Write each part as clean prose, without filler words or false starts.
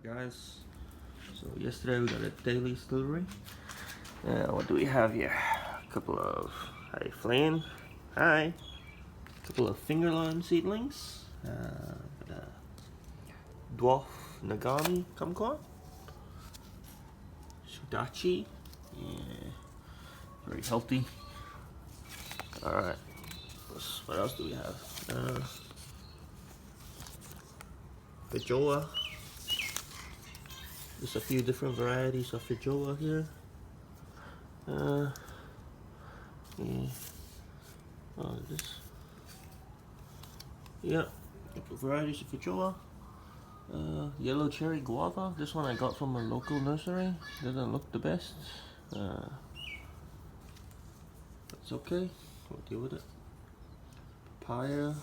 Guys, so yesterday we got a Daley delivery. What do we have here? A couple of a couple of finger lime seedlings, dwarf Nagami kumquat, sudachi, yeah, very healthy. All right, what else do we have? Feijoa. There's a few different varieties of feijoa here. Yeah. Oh, yeah, varieties of feijoa. Yellow cherry guava. This one I got from a local nursery. Doesn't look the best. That's okay. We'll deal with it. Papaya.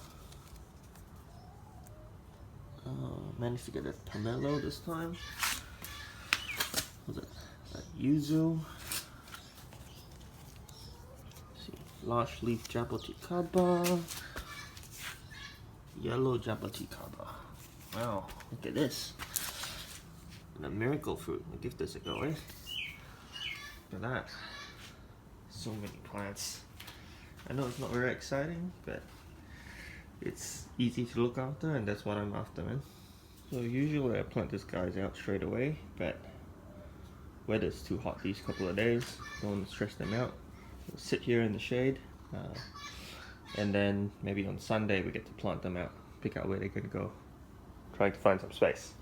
Managed to get a pomelo this time. What's it? Yuzu. Let's see, large leaf jaboticaba. Yellow jaboticaba. Wow, look at this. And a miracle fruit. I'll give this a go, eh? Look at that. So many plants. I know it's not very exciting, but it's easy to look after, and that's what I'm after, man. So usually I plant these guys out straight away, but weather's too hot these couple of days. Don't want to stress them out. They'll sit here in the shade, and then maybe on Sunday we get to plant them out, pick out where they're gonna go. Trying to find some space.